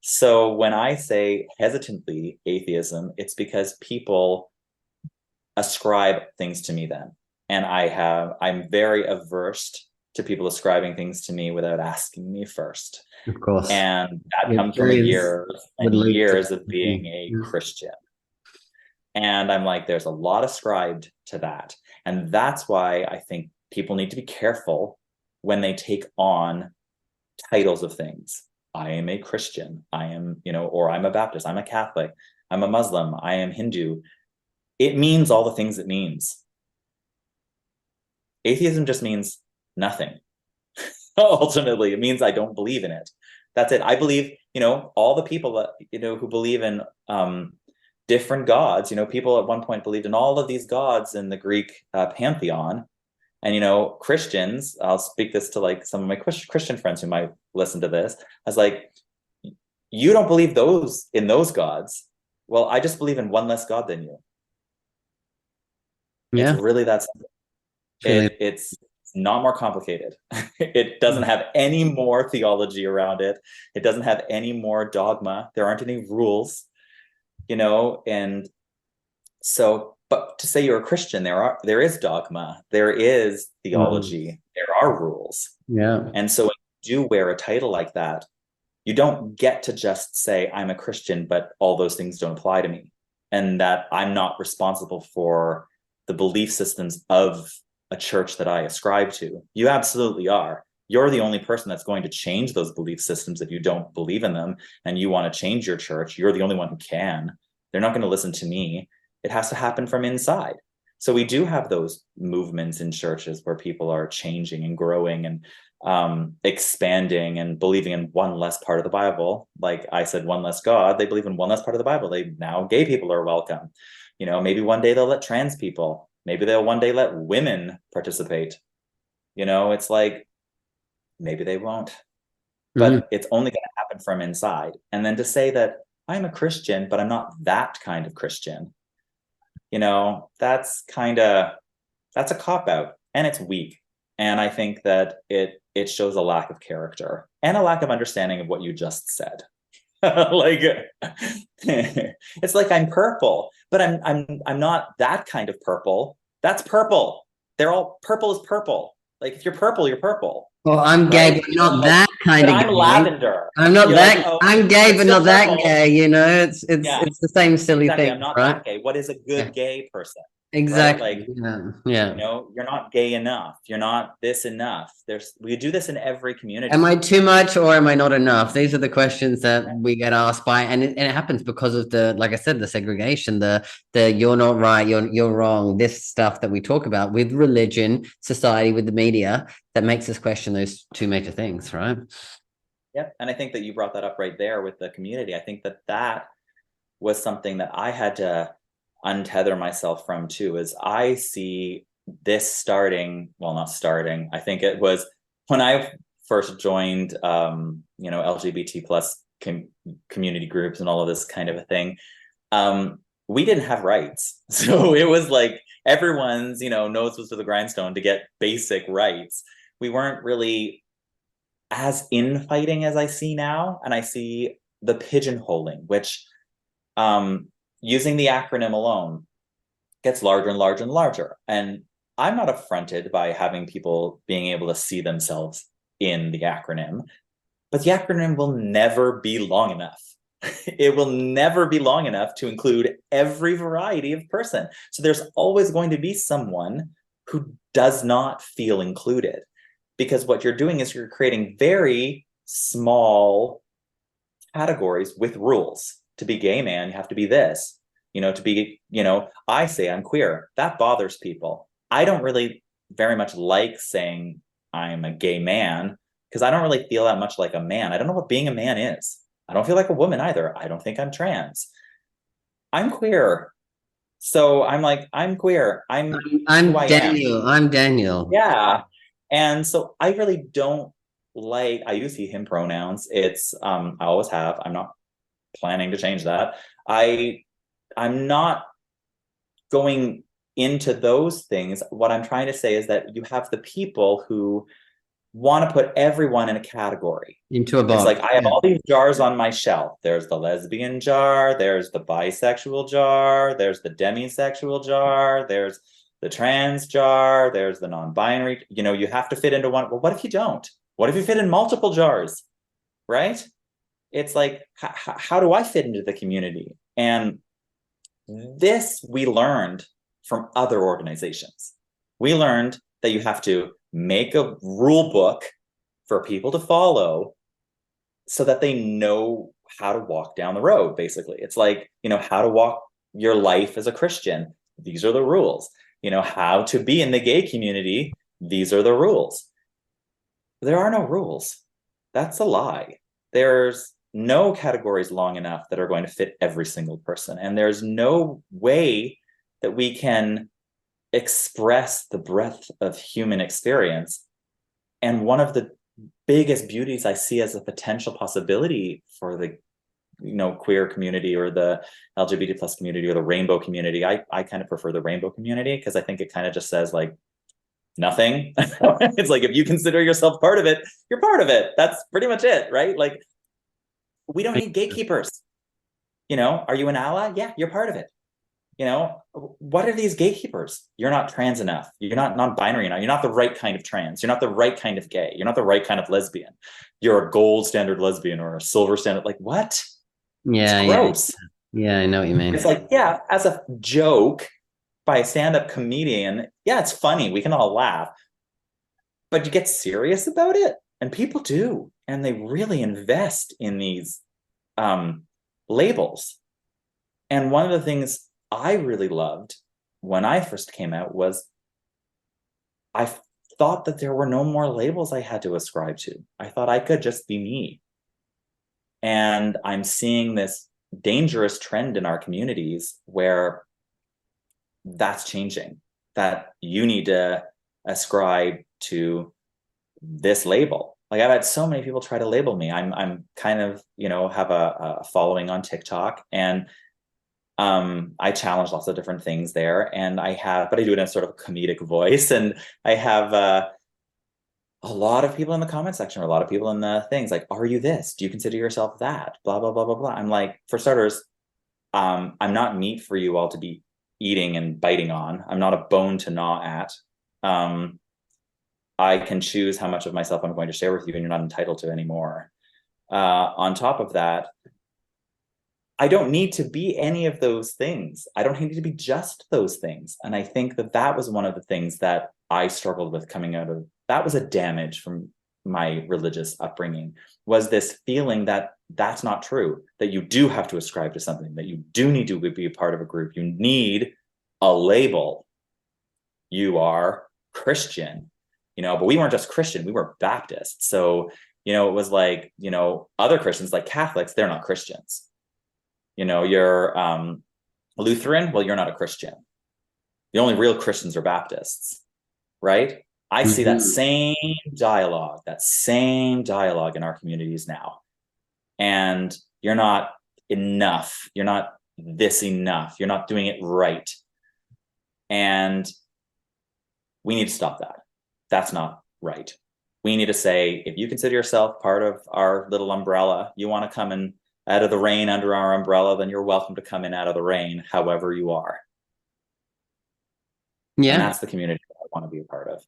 So when I say hesitantly atheism, it's because people ascribe things to me then. And I'm very averse to people ascribing things to me without asking me first. Of course. And that comes from years and years of being a Christian. And I'm like, there's a lot ascribed to that. And that's why I think people need to be careful when they take on titles of things. I am a Christian. I am, or I'm a Baptist. I'm a Catholic. I'm a Muslim. I am Hindu. It means all the things it means. Atheism just means nothing. Ultimately, it means I don't believe in it. That's it. I believe, all the people that, who believe in different gods, people at one point believed in all of these gods in the Greek pantheon. And, Christians, I'll speak this to like some of my Christian friends who might listen to this. I was like, you don't believe in those gods. Well, I just believe in one less God than you. Yeah. It's really that simple. It's not more complicated. It doesn't have any more theology around it. It doesn't have any more dogma. There aren't any rules, and so, but to say you're a Christian, there is dogma, there is theology, there are rules. Yeah. And so when you do wear a title like that, you don't get to just say I'm a Christian, but all those things don't apply to me, and that I'm not responsible for the belief systems of a church that I ascribe to. You absolutely are. You're the only person that's going to change those belief systems if you don't believe in them and you want to change your church. You're the only one who can. They're not going to listen to me. It has to happen from inside. So we do have those movements in churches where people are changing and growing and expanding and believing in one less part of the Bible. Like I said, one less God. They believe in one less part of the Bible. Now gay people are welcome. Maybe one day they'll let trans people. Maybe they'll one day let women participate. It's like, maybe they won't. But it's only going to happen from inside. And then to say that I'm a Christian, but I'm not that kind of Christian, that's a cop-out, and it's weak. And I think that it shows a lack of character and a lack of understanding of what you just said. Like it's like I'm purple, but I'm not that kind of purple. That's purple. They're all purple is purple. Like if you're purple, you're purple. Well, I'm gay, but not that kind of gay. I'm lavender. I'm not that. I'm gay, but not that gay. It's the same silly thing. I'm not that gay. What is a good gay person? right? Exactly. Like, Yeah. Yeah. you're not gay enough. You're not this enough. We do this in every Am community. I too much or am I not enough? These are the questions that we get asked by, and it happens because of the, like I said, the segregation, the you're not right, you're wrong. This stuff that we talk about with religion, society, with the media, that makes us question those two major things, right? Yep. And I think that you brought that up right there with the community. I think that that was something that I had to untether myself from too, is I see this starting, well, not starting. I think it was when I first joined, LGBT plus community groups and all of this kind of a thing. We didn't have rights. So it was like everyone's, nose was to the grindstone to get basic rights. We weren't really as infighting as I see now. And I see the pigeonholing, which using the acronym alone gets larger and larger and larger. And I'm not affronted by having people being able to see themselves in the acronym, but the acronym will never be long enough. It will never be long enough to include every variety of person. So there's always going to be someone who does not feel included, because what you're doing is you're creating very small categories with rules. To be gay man, you have to be this. To be, I say I'm queer. That bothers people. I don't really very much like saying I'm a gay man because I don't really feel that much like a man. I don't know what being a man is. I don't feel like a woman either. I don't think I'm trans. I'm queer. So I'm like, I'm queer. I'm who I'm I am. Daniel. I'm Daniel. Yeah. And so I really don't like, I use he, him pronouns. It's, I always have. I'm not planning to change that. I'm not going into those things. What I'm trying to say is that you have the people who want to put everyone in a category. Into a It's box. like I have all these jars on my shelf. There's the lesbian jar, there's the bisexual jar, there's the demisexual jar, there's the trans jar, there's the non-binary. You have to fit into one. Well, what if you don't? What if you fit in multiple jars? Right? It's like, how do I fit into the community? And this we learned from other organizations. We learned that you have to make a rule book for people to follow so that they know how to walk down the road, basically. It's like, how to walk your life as a Christian. These are the rules. How to be in the gay community. These are the rules. There are no rules. That's a lie. There's no categories long enough that are going to fit every single person. And there's no way that we can express the breadth of human experience. And one of the biggest beauties I see as a potential possibility for the queer community or the LGBT plus community or the rainbow community, I kind of prefer the rainbow community because I think it kind of just says like nothing. It's like if you consider yourself part of it, you're part of it. That's pretty much it, right? Like we don't need gatekeepers. Are you an ally? Yeah, you're part of it. What are these gatekeepers? You're not trans enough. You're not non-binary enough. You're not the right kind of trans. You're not the right kind of gay. You're not the right kind of lesbian. You're a gold standard lesbian or a silver standard. Like what? Yeah, It's yeah, gross. yeah. I know what you mean. It's like, yeah, as a joke by a stand-up comedian, yeah, it's funny. We can all laugh. But you get serious about it, and people do, and they really invest in these labels. And one of the things I really loved when I first came out was I thought that there were no more labels I had to ascribe to. I thought I could just be me. And I'm seeing this dangerous trend in our communities where that's changing, that you need to ascribe to this label. Like I've had so many people try to label me. I'm kind of, have a following on TikTok, and I challenge lots of different things there, and but I do it in a sort of comedic voice, and I have a lot of people in the comment section, or a lot of people in the things like, are you this? Do you consider yourself that? Blah, blah, blah, blah, blah. I'm like, for starters, I'm not meat for you all to be eating and biting on. I'm not a bone to gnaw at. I can choose how much of myself I'm going to share with you, and you're not entitled to anymore. On top of that, I don't need to be any of those things. I don't need to be just those things. And I think that that was one of the things that I struggled with coming out of. That was a damage from my religious upbringing, was this feeling that that's not true, that you do have to ascribe to something, that you do need to be a part of a group. You need a label. You are Christian, but we weren't just Christian, we were Baptist. So, it was like, other Christians like Catholics, they're not Christians. You're Lutheran, well, you're not a Christian. The only real Christians are Baptists, right? I see that same dialogue in our communities now. And you're not enough. You're not this enough. You're not doing it right. And we need to stop that. That's not right. We need to say, if you consider yourself part of our little umbrella, you want to come in out of the rain under our umbrella, then you're welcome to come in out of the rain, however you are. Yeah. And that's the community that I want to be a part of.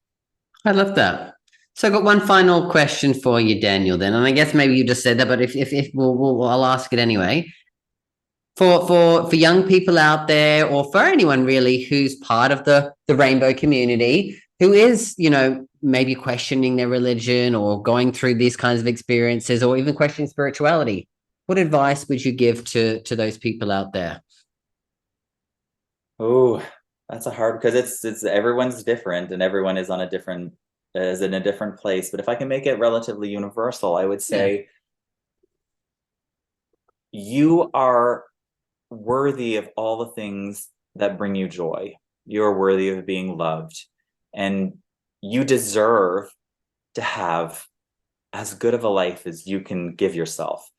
I love that. So I've got one final question for you, Daniel, then. And I guess maybe you just said that, but if I'll ask it anyway. For young people out there, or for anyone really who's part of the rainbow community, who is, maybe questioning their religion or going through these kinds of experiences, or even questioning spirituality, what advice would you give to those people out there? Oh, that's a hard, because it's everyone's different and everyone is in a different place. But if I can make it relatively universal, I would say you are worthy of all the things that bring you joy. You're worthy of being loved, and you deserve to have as good of a life as you can give yourself.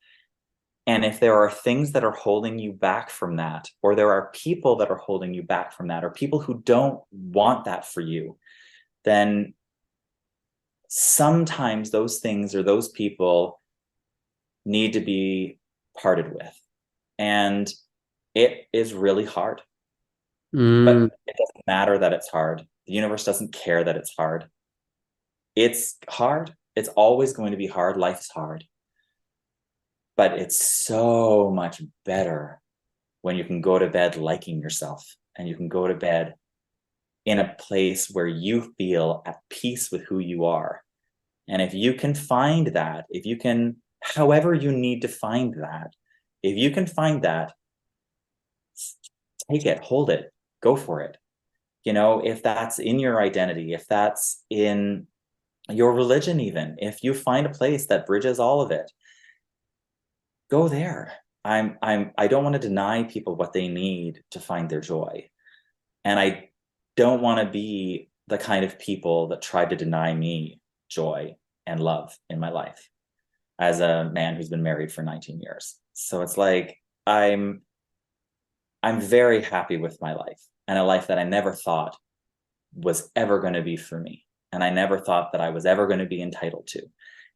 And if there are things that are holding you back from that, or there are people that are holding you back from that, or people who don't want that for you, then sometimes those things or those people need to be parted with. And it is really hard. But it doesn't matter that it's hard. The universe doesn't care that it's hard. It's hard. It's always going to be hard. Life is hard. But it's so much better when you can go to bed liking yourself, and you can go to bed in a place where you feel at peace with who you are. And if you can find that, however you need to find that, if you can find that, take it, hold it, go for it. If that's in your identity, if that's in your religion, even if you find a place that bridges all of it, go there. I don't want to deny people what they need to find their joy. And I don't want to be the kind of people that try to deny me joy and love in my life as a man who's been married for 19 years. So it's like, I'm very happy with my life, and a life that I never thought was ever going to be for me. And I never thought that I was ever going to be entitled to.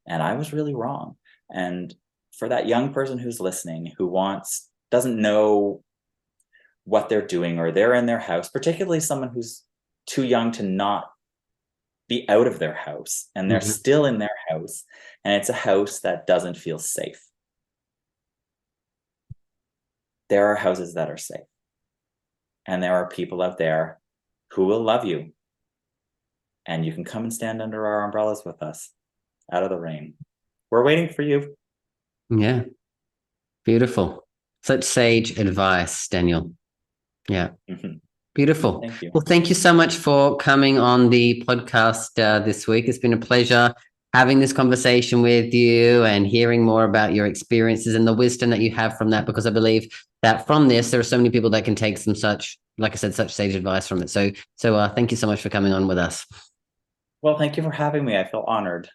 And I was really wrong. And for that young person who's listening, who doesn't know what they're doing, or they're in their house, particularly someone who's too young to not be out of their house, and they're still in their house, and it's a house that doesn't feel safe. There are houses that are safe, and there are people out there who will love you, and you can come and stand under our umbrellas with us out of the rain. We're waiting for you. Yeah. Beautiful. Such sage advice, Daniel. Yeah. Beautiful. Thank you. Well, thank you so much for coming on the podcast this week. It's been a pleasure having this conversation with you and hearing more about your experiences and the wisdom that you have from that, because I believe that from this, there are so many people that can take some such sage advice from it. So thank you so much for coming on with us. Well, thank you for having me. I feel honored.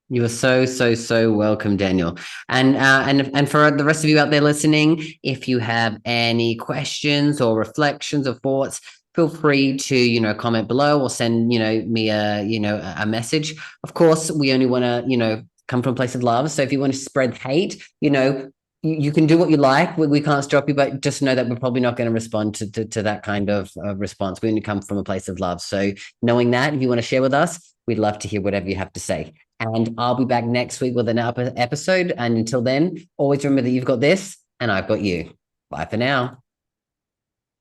You are so welcome, Daniel. And for the rest of you out there listening, if you have any questions or reflections or thoughts, feel free to, comment below, or send, me a message. Of course, we only want to, come from a place of love. So if you want to spread hate, you can do what you like. We can't stop you, but just know that we're probably not going to respond to that kind of response. We only come from a place of love. So knowing that, if you want to share with us, we'd love to hear whatever you have to say. And I'll be back next week with another episode. And until then, always remember that you've got this, And I've got you. Bye for now.